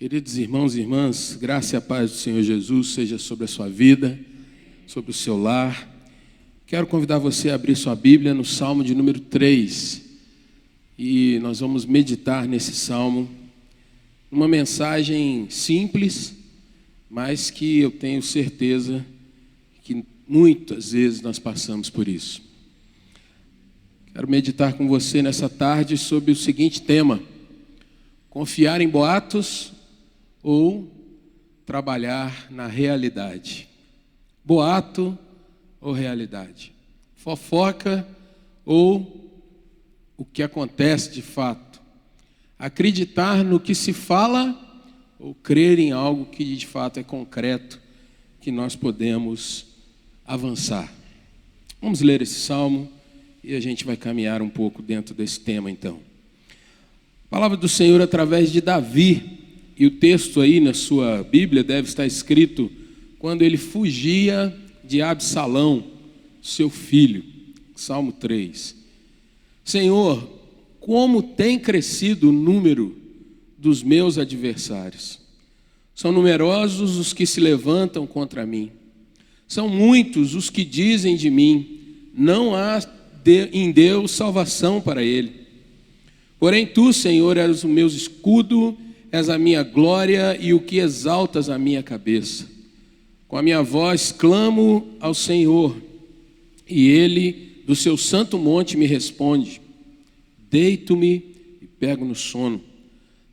Queridos irmãos e irmãs, graça e a paz do Senhor Jesus seja sobre a sua vida, sobre o seu lar. Quero convidar você a abrir sua Bíblia no Salmo de número 3. E nós vamos meditar nesse Salmo, uma mensagem simples, mas que eu tenho certeza que muitas vezes nós passamos por isso. Quero meditar com você nessa tarde sobre o seguinte tema: confiar em boatos ou trabalhar na realidade. Boato ou realidade? Fofoca ou o que acontece de fato? Acreditar no que se fala ou crer em algo que de fato é concreto, que nós podemos avançar? Vamos ler esse salmo e a gente vai caminhar um pouco dentro desse tema então. Palavra do Senhor através de Davi. E o texto aí na sua Bíblia deve estar escrito quando ele fugia de Absalão, seu filho. Salmo 3. Senhor, como tem crescido o número dos meus adversários. São numerosos os que se levantam contra mim. São muitos os que dizem de mim: não há em Deus salvação para ele. Porém tu, Senhor, és o meu escudo, és a minha glória e o que exaltas a minha cabeça. Com a minha voz clamo ao Senhor, e Ele do seu santo monte me responde. Deito-me e pego no sono.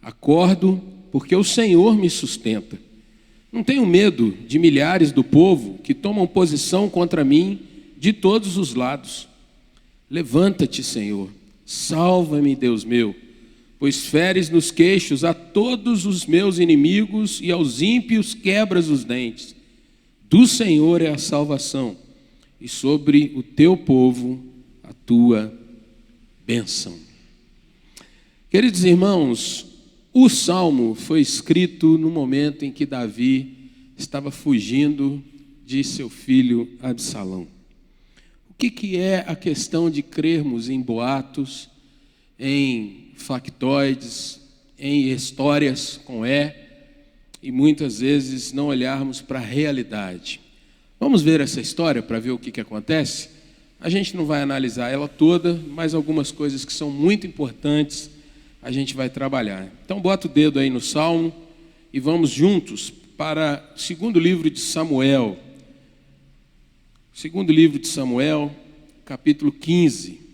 Acordo porque o Senhor me sustenta. Não tenho medo de milhares do povo que tomam posição contra mim de todos os lados. Levanta-te, Senhor, salva-me, Deus meu, pois feres nos queixos a todos os meus inimigos e aos ímpios quebras os dentes. Do Senhor é a salvação, e sobre o teu povo a tua bênção. Queridos irmãos, o salmo foi escrito no momento em que Davi estava fugindo de seu filho Absalão. O que é a questão de crermos em boatos, em factoides, em histórias com e muitas vezes não olharmos para a realidade? Vamos ver essa história para ver o que acontece? A gente não vai analisar ela toda, mas algumas coisas que são muito importantes a gente vai trabalhar. Então bota o dedo aí no Salmo e vamos juntos para o segundo livro de Samuel. Segundo livro de Samuel, capítulo 15.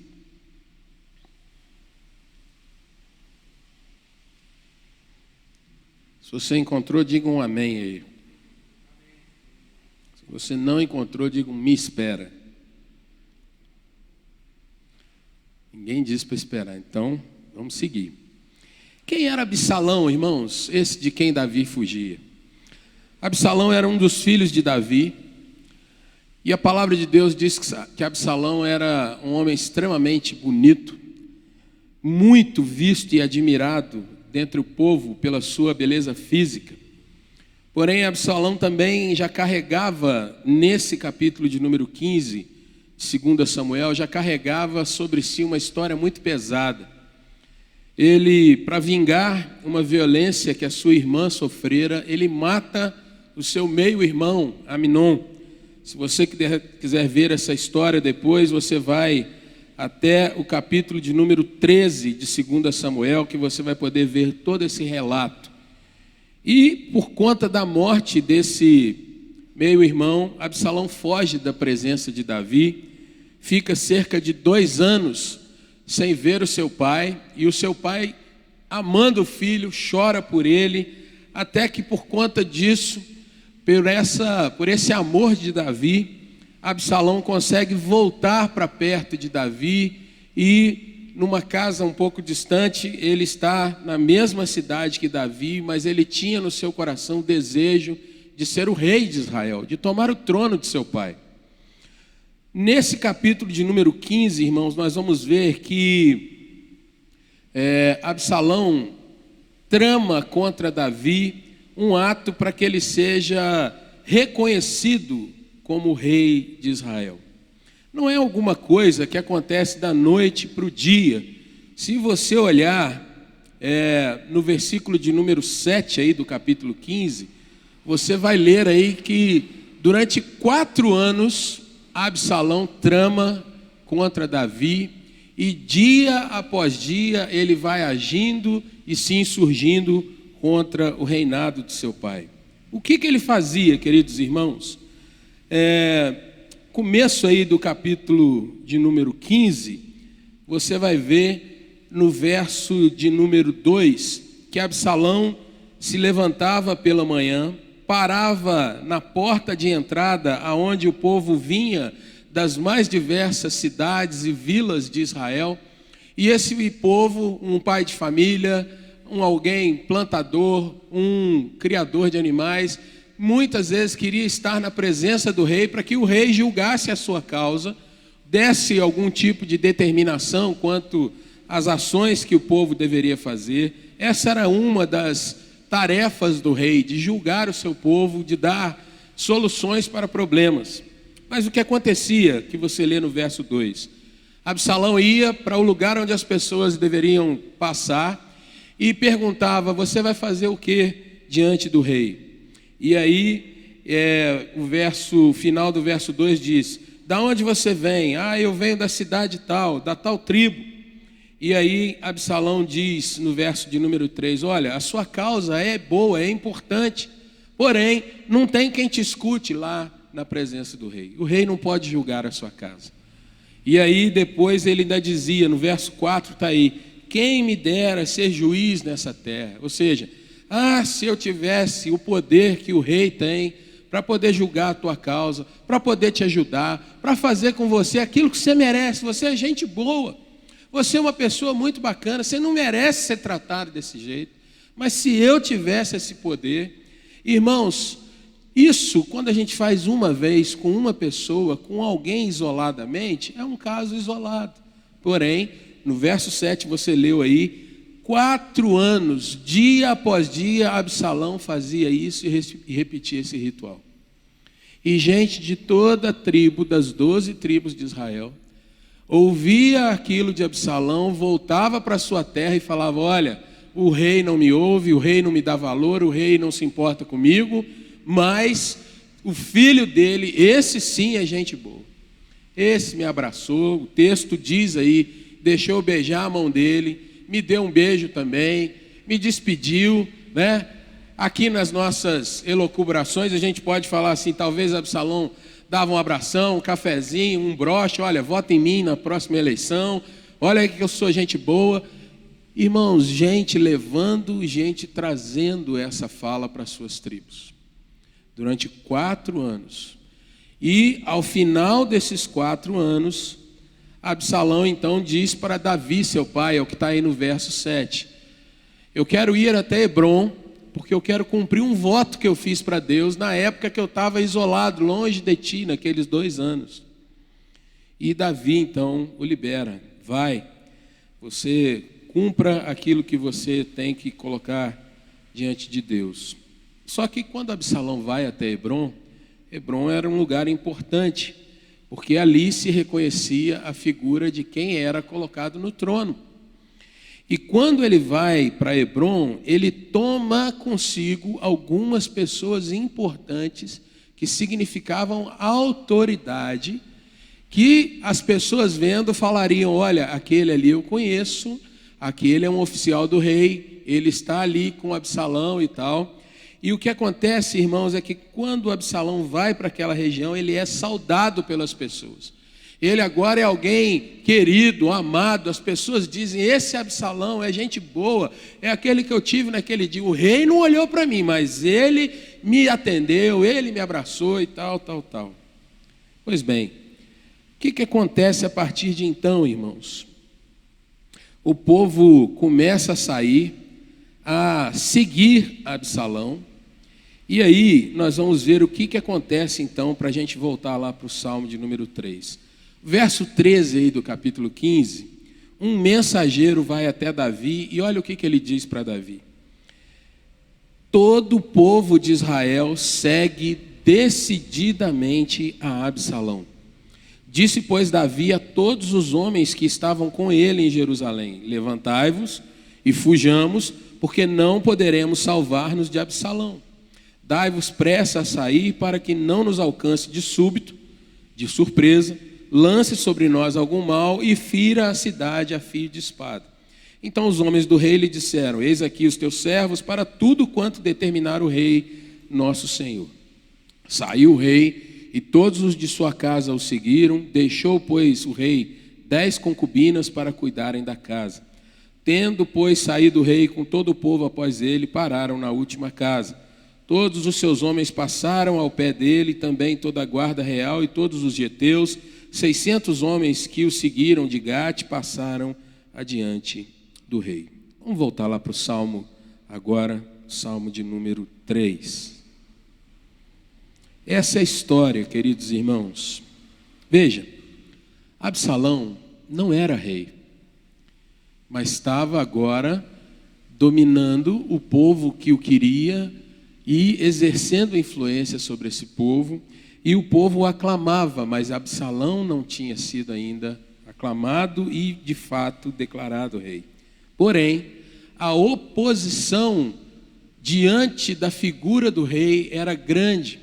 Se você encontrou, diga um amém aí. Se você não encontrou, diga um me espera. Ninguém disse para esperar, então vamos seguir. Quem era Absalão, irmãos? Esse de quem Davi fugia. Absalão era um dos filhos de Davi. E a palavra de Deus diz que Absalão era um homem extremamente bonito, muito visto e admirado dentre o povo pela sua beleza física. Porém, Absalão também já carregava, nesse capítulo de número 15, de 2 Samuel, já carregava sobre si uma história muito pesada. Ele, para vingar uma violência que a sua irmã sofrera, ele mata o seu meio-irmão, Aminon. Se você quiser ver essa história depois, você vai até o capítulo de número 13 de 2 Samuel, que você vai poder ver todo esse relato. E por conta da morte desse meio-irmão, Absalão foge da presença de Davi, fica cerca de 2 anos sem ver o seu pai, e o seu pai, amando o filho, chora por ele, até que por conta disso, por esse amor de Davi, Absalão consegue voltar para perto de Davi e numa casa um pouco distante, ele está na mesma cidade que Davi, mas ele tinha no seu coração o desejo de ser o rei de Israel, de tomar o trono de seu pai. Nesse capítulo de número 15, irmãos, nós vamos ver que Absalão trama contra Davi um ato para que ele seja reconhecido como rei de Israel. Não é alguma coisa que acontece da noite para o dia. Se você olhar no versículo de número 7 aí do capítulo 15, você vai ler aí que durante 4 anos Absalão trama contra Davi, e dia após dia ele vai agindo e se insurgindo contra o reinado de seu pai. O que ele fazia, queridos irmãos? Começo aí do capítulo de número 15, você vai ver no verso de número 2, que Absalão se levantava pela manhã, parava na porta de entrada, aonde o povo vinha das mais diversas cidades e vilas de Israel, e esse povo, um pai de família, alguém plantador, um criador de animais, muitas vezes queria estar na presença do rei para que o rei julgasse a sua causa, desse algum tipo de determinação quanto às ações que o povo deveria fazer. Essa era uma das tarefas do rei, de julgar o seu povo, de dar soluções para problemas. Mas o que acontecia, que você lê no verso 2? Absalão ia para o lugar onde as pessoas deveriam passar e perguntava: você vai fazer o que diante do rei? E aí, o final do verso 2 diz: da onde você vem? Eu venho da cidade tal, da tal tribo. E aí Absalão diz no verso de número 3, olha, a sua causa é boa, é importante, porém não tem quem te escute lá na presença do rei. O rei não pode julgar a sua casa. E aí depois ele ainda dizia, no verso 4 está aí: quem me dera ser juiz nessa terra? Ou seja, se eu tivesse o poder que o rei tem para poder julgar a tua causa, para poder te ajudar, para fazer com você aquilo que você merece. Você é gente boa, você é uma pessoa muito bacana, você não merece ser tratado desse jeito, mas se eu tivesse esse poder. Irmãos, isso, quando a gente faz uma vez com uma pessoa, com alguém isoladamente, é um caso isolado. Porém, no verso 7 você leu aí, 4 anos, dia após dia, Absalão fazia isso e repetia esse ritual. E gente de toda a tribo, das 12 tribos de Israel, ouvia aquilo de Absalão, voltava para sua terra e falava: olha, o rei não me ouve, o rei não me dá valor, o rei não se importa comigo, mas o filho dele, esse sim é gente boa. Esse me abraçou, o texto diz aí, deixou eu beijar a mão dele, me deu um beijo também, me despediu, né? Aqui nas nossas elucubrações a gente pode falar assim, talvez Absalão dava um abração, um cafezinho, um broche: olha, vota em mim na próxima eleição, olha aí que eu sou gente boa. Irmãos, gente levando, gente trazendo essa fala para as suas tribos. Durante 4 anos. E ao final desses 4 anos, Absalão então diz para Davi, seu pai, é o que está aí no verso 7. Eu quero ir até Hebrom, porque eu quero cumprir um voto que eu fiz para Deus na época que eu estava isolado, longe de ti, naqueles 2 anos. E Davi então o libera: vai, você cumpra aquilo que você tem que colocar diante de Deus. Só que quando Absalão vai até Hebrom, Hebrom era um lugar importante, porque ali se reconhecia a figura de quem era colocado no trono. E quando ele vai para Hebrom, ele toma consigo algumas pessoas importantes que significavam autoridade, que as pessoas vendo falariam: olha, aquele ali eu conheço, aquele é um oficial do rei, ele está ali com Absalão e tal. E o que acontece, irmãos, é que quando Absalão vai para aquela região, ele é saudado pelas pessoas. Ele agora é alguém querido, amado. As pessoas dizem: esse Absalão é gente boa, é aquele que eu tive naquele dia. O rei não olhou para mim, mas ele me atendeu, ele me abraçou e tal. Pois bem, o que acontece a partir de então, irmãos? O povo começa a sair, a seguir Absalão. E aí nós vamos ver o que acontece então, para a gente voltar lá para o Salmo de número 3. Verso 13 aí do capítulo 15, um mensageiro vai até Davi e olha o que ele diz para Davi: todo o povo de Israel segue decididamente a Absalão. Disse, pois, Davi a todos os homens que estavam com ele em Jerusalém: levantai-vos e fujamos, porque não poderemos salvar-nos de Absalão. Dai-vos pressa a sair, para que não nos alcance de súbito, de surpresa, lance sobre nós algum mal e fira a cidade a fio de espada. Então os homens do rei lhe disseram: eis aqui os teus servos para tudo quanto determinar o rei nosso senhor. Saiu o rei e todos os de sua casa o seguiram. Deixou, pois, o rei 10 concubinas para cuidarem da casa. Tendo, pois, saído o rei com todo o povo após ele, pararam na última casa. Todos os seus homens passaram ao pé dele, também toda a guarda real e todos os geteus, 600 homens que o seguiram de Gate, passaram adiante do rei. Vamos voltar lá para o Salmo agora, Salmo de número 3. Essa é a história, queridos irmãos. Veja, Absalão não era rei, mas estava agora dominando o povo que o queria e exercendo influência sobre esse povo, e o povo o aclamava, mas Absalão não tinha sido ainda aclamado e, de fato, declarado rei. Porém, a oposição diante da figura do rei era grande.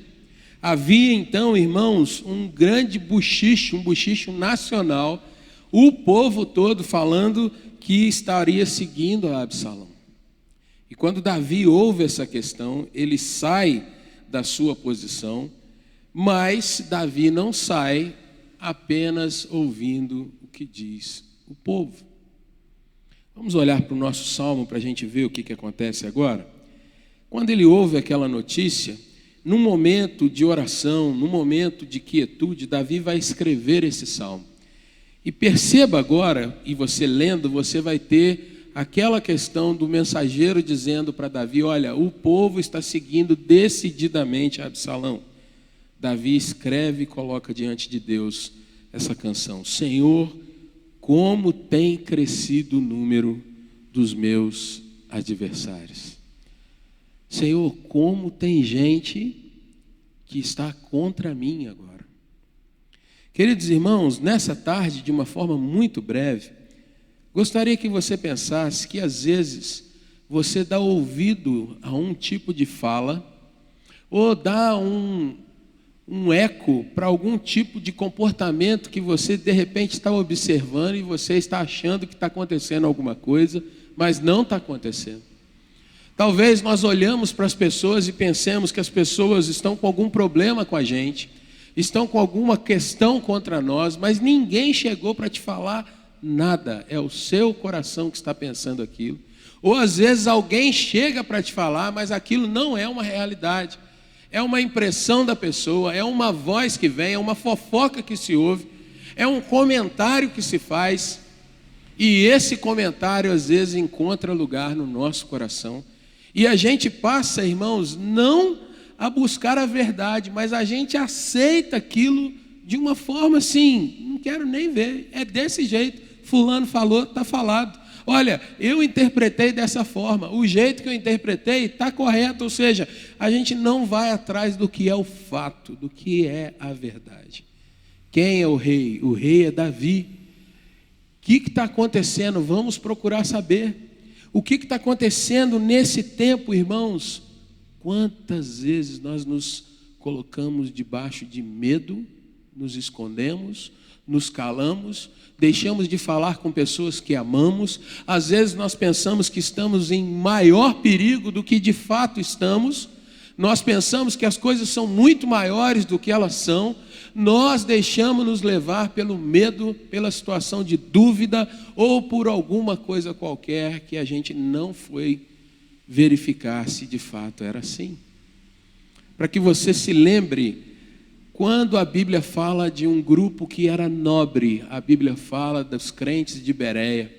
Havia então, irmãos, um grande buchicho, um buchicho nacional, o povo todo falando que estaria seguindo a Absalão. E quando Davi ouve essa questão, ele sai da sua posição, mas Davi não sai apenas ouvindo o que diz o povo. Vamos olhar para o nosso salmo para a gente ver o que acontece agora? Quando ele ouve aquela notícia, num momento de oração, num momento de quietude, Davi vai escrever esse salmo. E perceba agora, e você lendo, você vai ter aquela questão do mensageiro dizendo para Davi: olha, o povo está seguindo decididamente a Absalão. Davi escreve e coloca diante de Deus essa canção: Senhor, como tem crescido o número dos meus adversários. Senhor, como tem gente que está contra mim agora. Queridos irmãos, nessa tarde, de uma forma muito breve, gostaria que você pensasse que às vezes você dá ouvido a um tipo de fala ou dá um eco para algum tipo de comportamento que você de repente está observando e você está achando que está acontecendo alguma coisa, mas não está acontecendo. Talvez nós olhamos para as pessoas e pensemos que as pessoas estão com algum problema com a gente, estão com alguma questão contra nós, mas ninguém chegou para te falar nada. É o seu coração que está pensando aquilo. Ou às vezes alguém chega para te falar, mas aquilo não é uma realidade. É uma impressão da pessoa, é uma voz que vem, é uma fofoca que se ouve, é um comentário que se faz. E esse comentário às vezes encontra lugar no nosso coração. E a gente passa, irmãos, não a buscar a verdade, mas a gente aceita aquilo de uma forma assim: não quero nem ver, é desse jeito, fulano falou, está falado. Olha, eu interpretei dessa forma, o jeito que eu interpretei está correto, ou seja, a gente não vai atrás do que é o fato, do que é a verdade. Quem é o rei? O rei é Davi. O que está acontecendo? Vamos procurar saber. O que está acontecendo nesse tempo, irmãos? Quantas vezes nós nos colocamos debaixo de medo, nos escondemos, nos calamos, deixamos de falar com pessoas que amamos. Às vezes nós pensamos que estamos em maior perigo do que de fato estamos. Nós pensamos que as coisas são muito maiores do que elas são. Nós deixamos nos levar pelo medo, pela situação de dúvida ou por alguma coisa qualquer que a gente não foi verificar se de fato era assim. Para que você se lembre, quando a Bíblia fala de um grupo que era nobre, a Bíblia fala dos crentes de Bereia.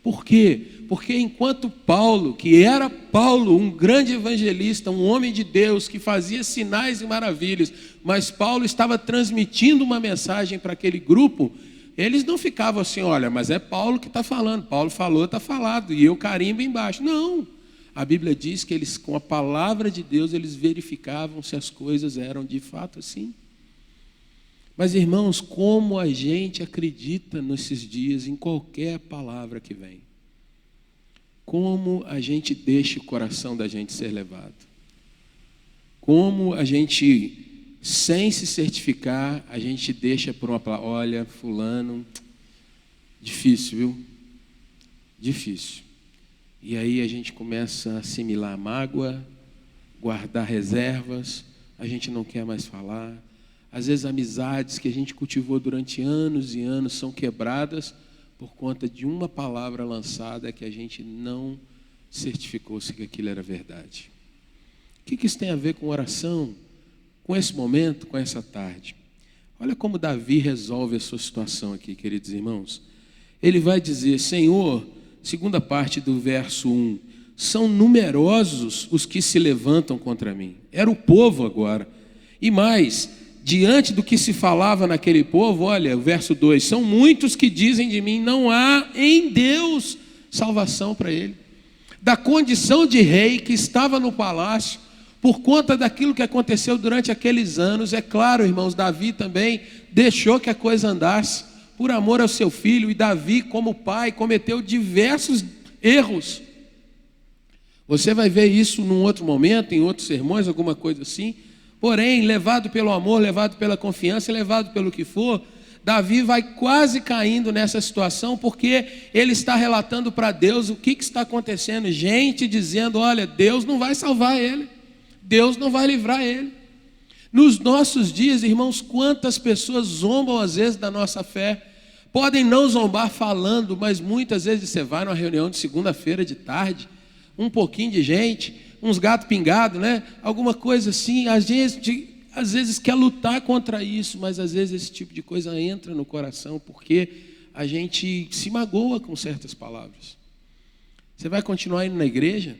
Por quê? Porque enquanto Paulo, que era Paulo, um grande evangelista, um homem de Deus, que fazia sinais e maravilhas, mas Paulo estava transmitindo uma mensagem para aquele grupo, eles não ficavam assim: olha, mas é Paulo que está falando, Paulo falou, está falado, e eu carimbo embaixo. Não, a Bíblia diz que eles, com a palavra de Deus, eles verificavam se as coisas eram de fato assim. Mas, irmãos, como a gente acredita nesses dias em qualquer palavra que vem? como a gente deixa o coração da gente ser levado. Como a gente, sem se certificar, a gente deixa por uma palavra, olha, fulano, difícil, viu? Difícil. E aí a gente começa a assimilar a mágoa, guardar reservas, a gente não quer mais falar. Às vezes amizades que a gente cultivou durante anos e anos são quebradas por conta de uma palavra lançada que a gente não certificou-se que aquilo era verdade. O que isso tem a ver com oração, com esse momento, com essa tarde? Olha como Davi resolve a sua situação aqui, queridos irmãos. Ele vai dizer, Senhor, segunda parte do verso 1, são numerosos os que se levantam contra mim. Era o povo agora. E mais, diante do que se falava naquele povo, olha, o verso 2, são muitos que dizem de mim, não há em Deus salvação para ele. Da condição de rei que estava no palácio, por conta daquilo que aconteceu durante aqueles anos, é claro, irmãos, Davi também deixou que a coisa andasse, por amor ao seu filho, e Davi, como pai, cometeu diversos erros. Você vai ver isso num outro momento, em outros sermões, alguma coisa assim. Porém, levado pelo amor, levado pela confiança, levado pelo que for, Davi vai quase caindo nessa situação, porque ele está relatando para Deus o que está acontecendo. Gente dizendo, olha, Deus não vai salvar ele, Deus não vai livrar ele. Nos nossos dias, irmãos, quantas pessoas zombam às vezes da nossa fé. Podem não zombar falando, mas muitas vezes você vai numa reunião de segunda-feira de tarde, um pouquinho de gente, uns gatos pingados, né? Alguma coisa assim, às vezes quer lutar contra isso, mas às vezes esse tipo de coisa entra no coração, porque a gente se magoa com certas palavras. Você vai continuar indo na igreja?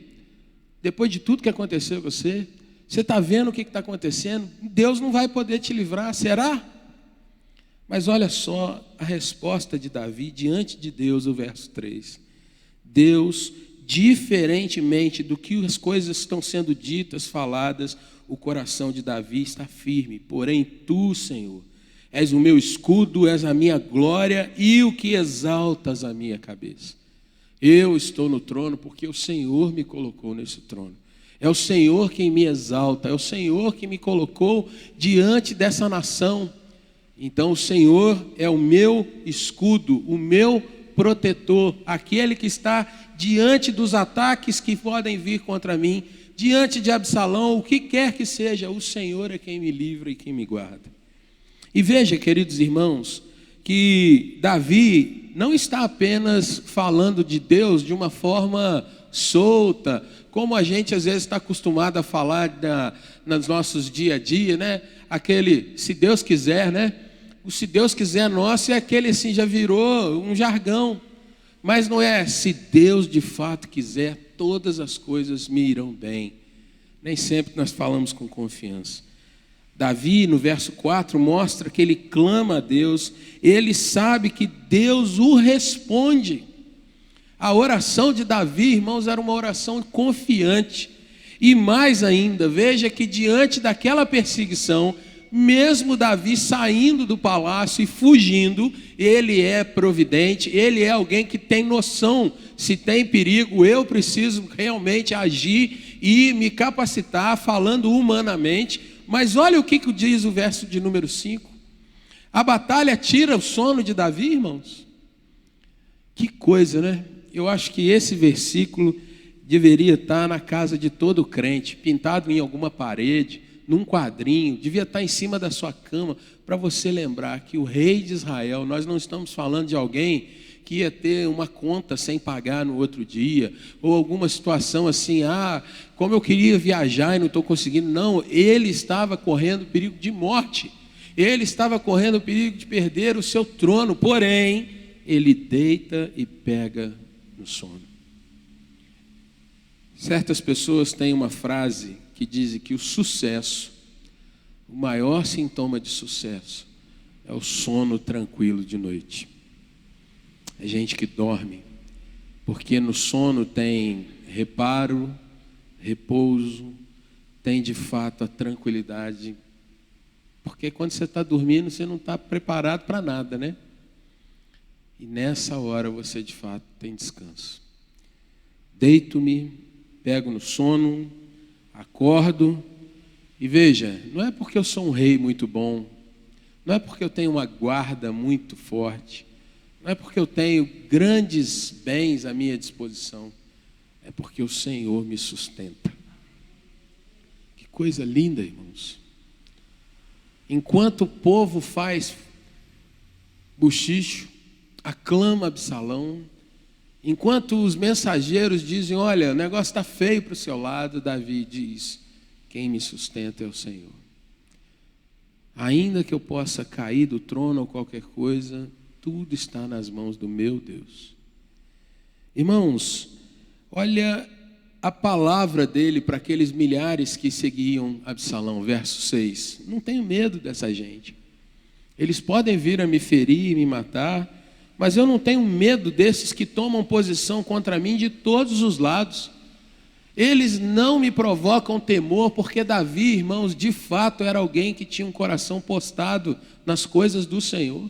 Depois de tudo que aconteceu com você, você está vendo o que está acontecendo? Deus não vai poder te livrar, será? Mas olha só a resposta de Davi diante de Deus, o verso 3. Deus, diferentemente do que as coisas estão sendo ditas, faladas, o coração de Davi está firme. Porém, tu, Senhor, és o meu escudo, és a minha glória e o que exaltas a minha cabeça. Eu estou no trono porque o Senhor me colocou nesse trono. É o Senhor quem me exalta, é o Senhor que me colocou diante dessa nação. Então o Senhor é o meu escudo, o meu protetor, aquele que está diante dos ataques que podem vir contra mim, diante de Absalão, o que quer que seja, o Senhor é quem me livra e quem me guarda. E veja, queridos irmãos, que Davi não está apenas falando de Deus de uma forma solta, como a gente às vezes está acostumado a falar nos nossos dia a dia, né? Aquele, se Deus quiser, né? O se Deus quiser nosso é aquele assim, já virou um jargão. Mas não é, se Deus de fato quiser, todas as coisas me irão bem. Nem sempre nós falamos com confiança. Davi, no verso 4, mostra que ele clama a Deus, ele sabe que Deus o responde. A oração de Davi, irmãos, era uma oração confiante. E mais ainda, veja que diante daquela perseguição, mesmo Davi saindo do palácio e fugindo, ele é providente, ele é alguém que tem noção, se tem perigo, eu preciso realmente agir e me capacitar, falando humanamente. Mas olha o que diz o verso de número 5. A batalha tira o sono de Davi, irmãos. Que coisa, né? Eu acho que esse versículo deveria estar na casa de todo crente, pintado em alguma parede, num quadrinho, devia estar em cima da sua cama, para você lembrar que o rei de Israel, nós não estamos falando de alguém que ia ter uma conta sem pagar no outro dia, ou alguma situação assim, como eu queria viajar e não estou conseguindo. Não, ele estava correndo perigo de morte, ele estava correndo perigo de perder o seu trono, porém, ele deita e pega no sono. Certas pessoas têm uma frase que diz que o sucesso, o maior sintoma de sucesso, é o sono tranquilo de noite. É gente que dorme, porque no sono tem reparo, repouso, tem de fato a tranquilidade, porque quando você está dormindo, você não está preparado para nada, né? E nessa hora você de fato tem descanso. deito-me, pego no sono, acordo e veja, não é porque eu sou um rei muito bom, não é porque eu tenho uma guarda muito forte, não é porque eu tenho grandes bens à minha disposição, é porque o Senhor me sustenta. Que coisa linda, irmãos. Enquanto o povo faz bochicho, aclama Absalão, enquanto os mensageiros dizem, olha, o negócio está feio para o seu lado, Davi diz, quem me sustenta é o Senhor. Ainda que eu possa cair do trono ou qualquer coisa, tudo está nas mãos do meu Deus. Irmãos, olha a palavra dele para aqueles milhares que seguiam Absalão, verso 6. Não tenho medo dessa gente. Eles podem vir a me ferir e me matar, mas eu não tenho medo desses que tomam posição contra mim de todos os lados. Eles não me provocam temor, porque Davi, irmãos, de fato era alguém que tinha um coração postado nas coisas do Senhor.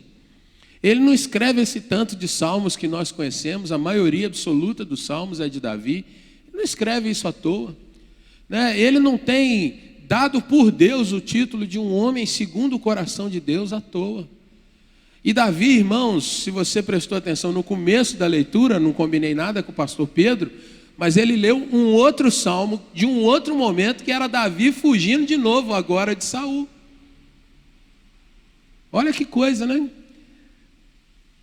Ele não escreve esse tanto de salmos que nós conhecemos, a maioria absoluta dos salmos é de Davi. Ele não escreve isso à toa, né? Ele não tem dado por Deus o título de um homem segundo o coração de Deus à toa. E Davi, irmãos, se você prestou atenção no começo da leitura, não combinei nada com o pastor Pedro, mas ele leu um outro salmo de um outro momento que era Davi fugindo de novo agora de Saul. Olha que coisa, né?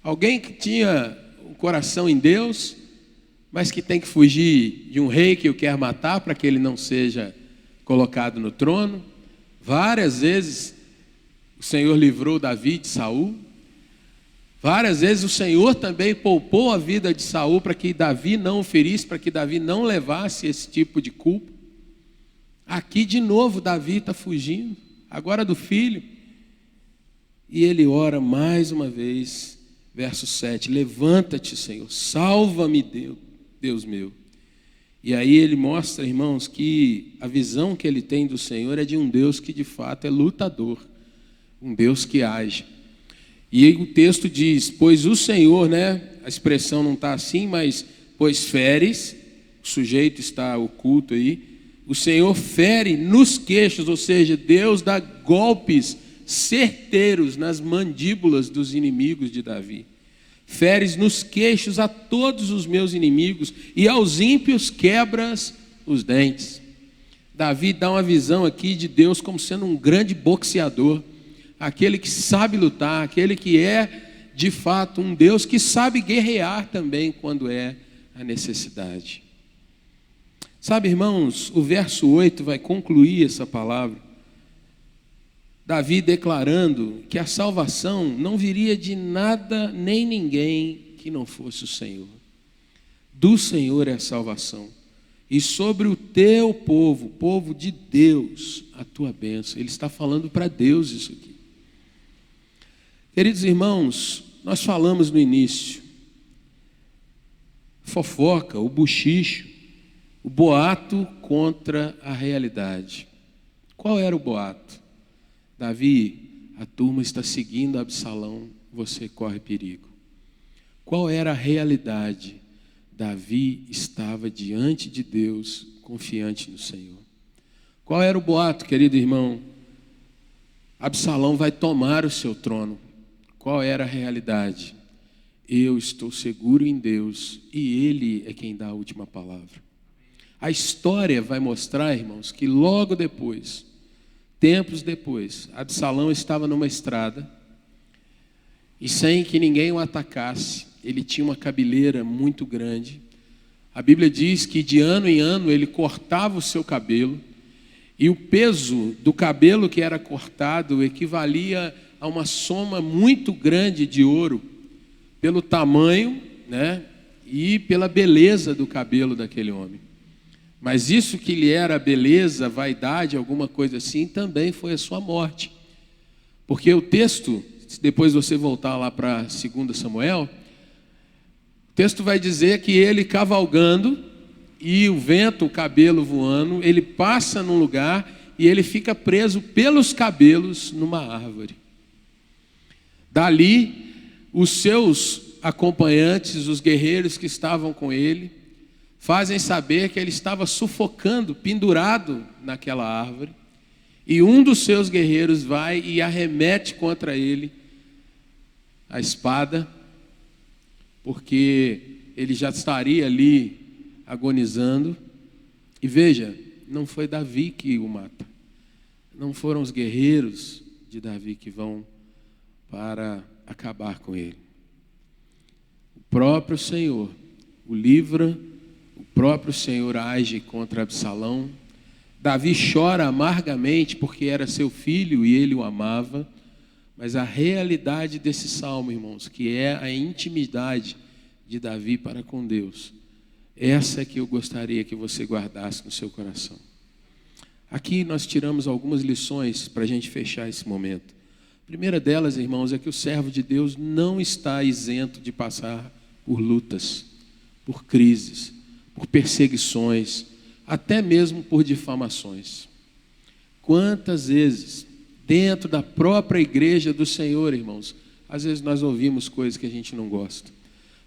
Alguém que tinha o coração em Deus, mas que tem que fugir de um rei que o quer matar para que ele não seja colocado no trono. Várias vezes o Senhor livrou Davi de Saul. Várias vezes o Senhor também poupou a vida de Saul para que Davi não o ferisse, para que Davi não levasse esse tipo de culpa. Aqui de novo Davi está fugindo, agora do filho. E ele ora mais uma vez, verso 7, levanta-te, Senhor, salva-me, Deus meu. E aí ele mostra, irmãos, que a visão que ele tem do Senhor é de um Deus que de fato é lutador, um Deus que age. E aí o texto diz, pois o Senhor, né, a expressão não está assim, mas pois feres, o sujeito está oculto aí, o Senhor fere nos queixos, ou seja, Deus dá golpes certeiros nas mandíbulas dos inimigos de Davi. Feres nos queixos a todos os meus inimigos e aos ímpios quebras os dentes. Davi dá uma visão aqui de Deus como sendo um grande boxeador, aquele que sabe lutar, aquele que é de fato um Deus que sabe guerrear também quando é a necessidade. Sabe, irmãos, o verso 8 vai concluir essa palavra. Davi declarando que a salvação não viria de nada nem ninguém que não fosse o Senhor. Do Senhor é a salvação. E sobre o teu povo, povo de Deus, a tua bênção. Ele está falando para Deus isso aqui. Queridos irmãos, nós falamos no início, fofoca, o bochicho, o boato contra a realidade. Qual era o boato? Davi, a turma está seguindo Absalão, você corre perigo. Qual era a realidade? Davi estava diante de Deus, confiante no Senhor. Qual era o boato, querido irmão? Absalão vai tomar o seu trono. Qual era a realidade? Eu estou seguro em Deus e Ele é quem dá a última palavra. A história vai mostrar, irmãos, que logo depois, tempos depois, Absalão estava numa estrada e sem que ninguém o atacasse, ele tinha uma cabeleira muito grande. A Bíblia diz que de ano em ano ele cortava o seu cabelo e o peso do cabelo que era cortado equivalia a uma soma muito grande de ouro, pelo tamanho, né, e pela beleza do cabelo daquele homem. Mas isso que lhe era beleza, vaidade, alguma coisa assim, também foi a sua morte. Porque o texto, depois você voltar lá para 2 Samuel, o texto vai dizer que ele cavalgando, e o vento, o cabelo voando, ele passa num lugar e ele fica preso pelos cabelos numa árvore. Dali, os seus acompanhantes, os guerreiros que estavam com ele, fazem saber que ele estava sufocando, pendurado naquela árvore, e um dos seus guerreiros vai e arremete contra ele a espada, porque ele já estaria ali agonizando. E veja, não foi Davi que o mata, não foram os guerreiros de Davi que vão para acabar com ele. O próprio Senhor o livra, o próprio Senhor age contra Absalão. Davi chora amargamente porque era seu filho e ele o amava, mas a realidade desse salmo, irmãos, que é a intimidade de Davi para com Deus, essa é que eu gostaria que você guardasse no seu coração. Aqui nós tiramos algumas lições para a gente fechar esse momento. A primeira delas, irmãos, é que o servo de Deus não está isento de passar por lutas, por crises, por perseguições, até mesmo por difamações. Quantas vezes, dentro da própria igreja do Senhor, irmãos, às vezes nós ouvimos coisas que a gente não gosta.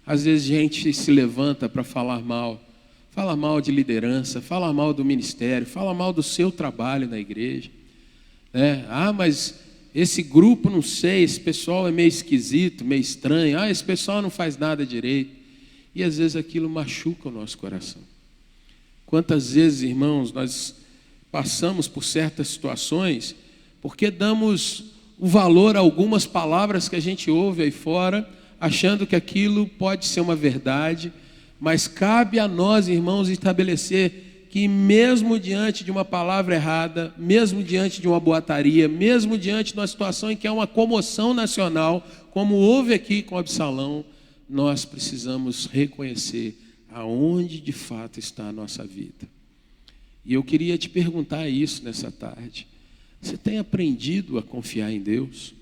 Às vezes a gente se levanta para falar mal de liderança, fala mal do ministério, fala mal do seu trabalho na igreja, né? Mas esse grupo, não sei, esse pessoal é meio esquisito, meio estranho, esse pessoal não faz nada direito. E às vezes aquilo machuca o nosso coração. Quantas vezes, irmãos, nós passamos por certas situações porque damos o valor a algumas palavras que a gente ouve aí fora, achando que aquilo pode ser uma verdade, mas cabe a nós, irmãos, estabelecer que mesmo diante de uma palavra errada, mesmo diante de uma boataria, mesmo diante de uma situação em que há uma comoção nacional, como houve aqui com Absalão, nós precisamos reconhecer aonde de fato está a nossa vida. E eu queria te perguntar isso nessa tarde. Você tem aprendido a confiar em Deus?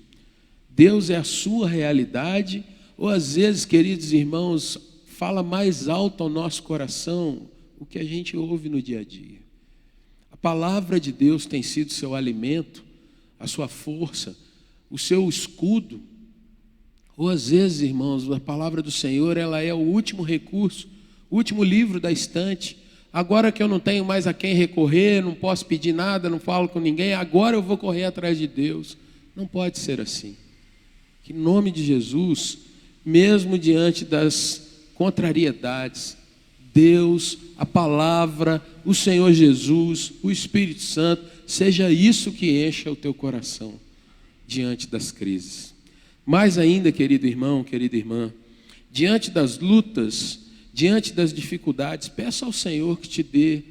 Deus é a sua realidade? Ou às vezes, queridos irmãos, fala mais alto ao nosso coração o que a gente ouve no dia a dia? A palavra de Deus tem sido seu alimento, a sua força, o seu escudo? Ou às vezes, irmãos, a palavra do Senhor, ela é o último recurso, o último livro da estante. Agora que eu não tenho mais a quem recorrer, não posso pedir nada, não falo com ninguém, agora eu vou correr atrás de Deus. Não pode ser assim. Que em nome de Jesus, mesmo diante das contrariedades, Deus, a palavra, o Senhor Jesus, o Espírito Santo, seja isso que encha o teu coração diante das crises. Mais ainda, querido irmão, querida irmã, diante das lutas, diante das dificuldades, peça ao Senhor que te dê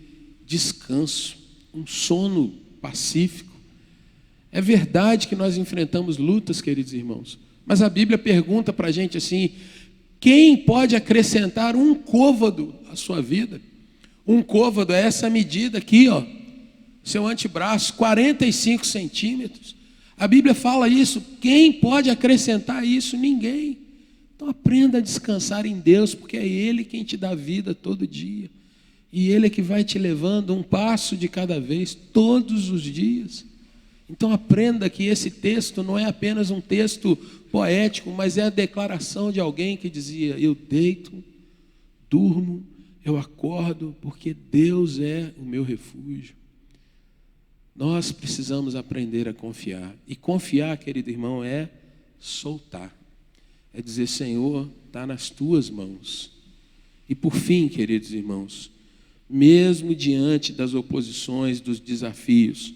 descanso, um sono pacífico. É verdade que nós enfrentamos lutas, queridos irmãos, mas a Bíblia pergunta para a gente assim: quem pode acrescentar um côvado à sua vida? Um côvado é essa medida aqui, seu antebraço, 45 centímetros. A Bíblia fala isso. Quem pode acrescentar isso? Ninguém. Então aprenda a descansar em Deus, porque é Ele quem te dá vida todo dia. E Ele é que vai te levando um passo de cada vez, todos os dias. Então aprenda que esse texto não é apenas um texto poético, mas é a declaração de alguém que dizia: eu deito, durmo, eu acordo, porque Deus é o meu refúgio. Nós precisamos aprender a confiar. E confiar, querido irmão, é soltar. É dizer: Senhor, está nas tuas mãos. E por fim, queridos irmãos, mesmo diante das oposições, dos desafios,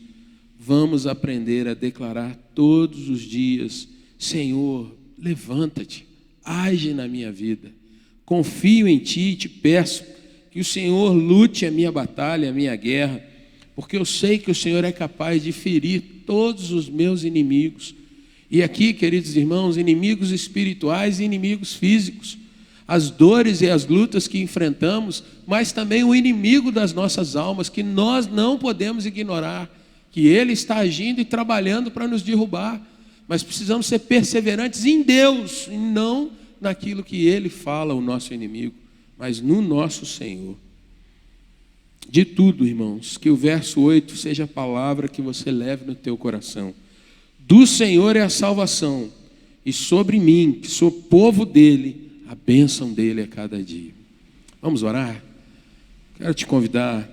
vamos aprender a declarar todos os dias: Senhor, levanta-te, age na minha vida. Confio em Ti e te peço que o Senhor lute a minha batalha, a minha guerra, porque eu sei que o Senhor é capaz de ferir todos os meus inimigos. E aqui, queridos irmãos, inimigos espirituais e inimigos físicos, as dores e as lutas que enfrentamos, mas também o inimigo das nossas almas, que nós não podemos ignorar, que ele está agindo e trabalhando para nos derrubar, mas precisamos ser perseverantes em Deus, e não naquilo que ele fala, o nosso inimigo, mas no nosso Senhor. De tudo, irmãos, que o verso 8 seja a palavra que você leve no teu coração. Do Senhor é a salvação, e sobre mim, que sou povo dele, a bênção dele a cada dia. Vamos orar? Quero te convidar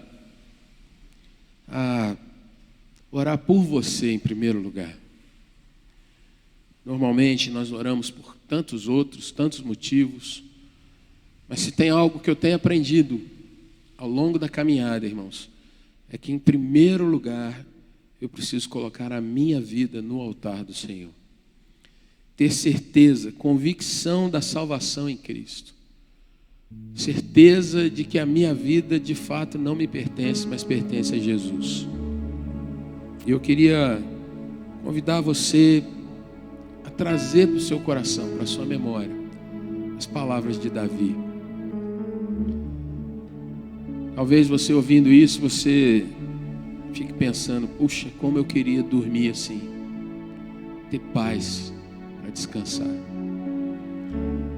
a orar por você em primeiro lugar. Normalmente nós oramos por tantos outros, tantos motivos, mas se tem algo que eu tenho aprendido ao longo da caminhada, irmãos, é que em primeiro lugar eu preciso colocar a minha vida no altar do Senhor. Ter certeza, convicção da salvação em Cristo. Certeza de que a minha vida de fato não me pertence, mas pertence a Jesus. E eu queria convidar você a trazer para o seu coração, para a sua memória, as palavras de Davi. Talvez você ouvindo isso, você fique pensando: puxa, como eu queria dormir assim, ter paz para descansar.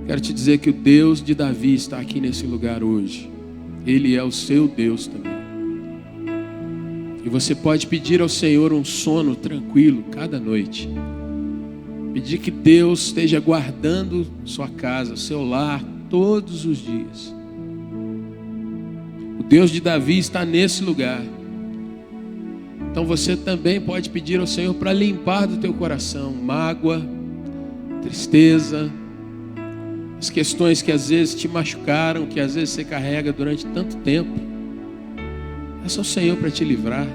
Quero te dizer que o Deus de Davi está aqui nesse lugar hoje. Ele é o seu Deus também. E você pode pedir ao Senhor um sono tranquilo cada noite. Pedir que Deus esteja guardando sua casa, seu lar, todos os dias. O Deus de Davi está nesse lugar. Então você também pode pedir ao Senhor para limpar do teu coração mágoa, tristeza, as questões que às vezes te machucaram, que às vezes você carrega durante tanto tempo. Peça ao Senhor para te livrar.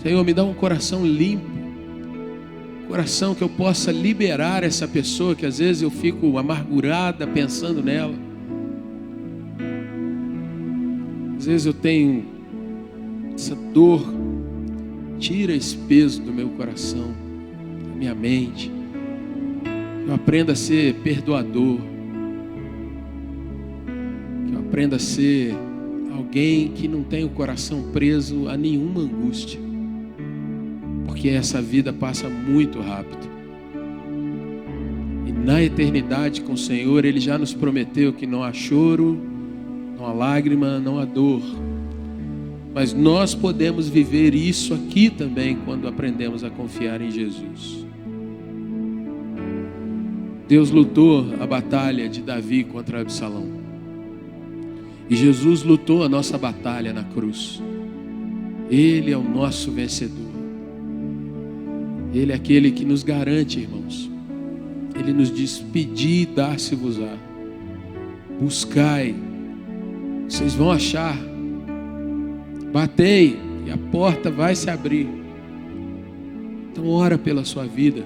Senhor, me dá um coração limpo, coração que eu possa liberar essa pessoa que às vezes eu fico amargurada pensando nela. Às vezes eu tenho essa dor. Tira esse peso do meu coração, da minha mente. Que eu aprenda a ser perdoador. Que eu aprenda a ser alguém que não tem o coração preso a nenhuma angústia. Porque essa vida passa muito rápido. E na eternidade com o Senhor, Ele já nos prometeu que não há choro, não há lágrima, não há dor. Mas nós podemos viver isso aqui também quando aprendemos a confiar em Jesus. Deus lutou a batalha de Davi contra Absalão. E Jesus lutou a nossa batalha na cruz. Ele é o nosso vencedor. Ele é aquele que nos garante, irmãos. Ele nos diz: pedi e dar-se-vos-á. Buscai, vocês vão achar. Batei e a porta vai se abrir. Então ora pela sua vida.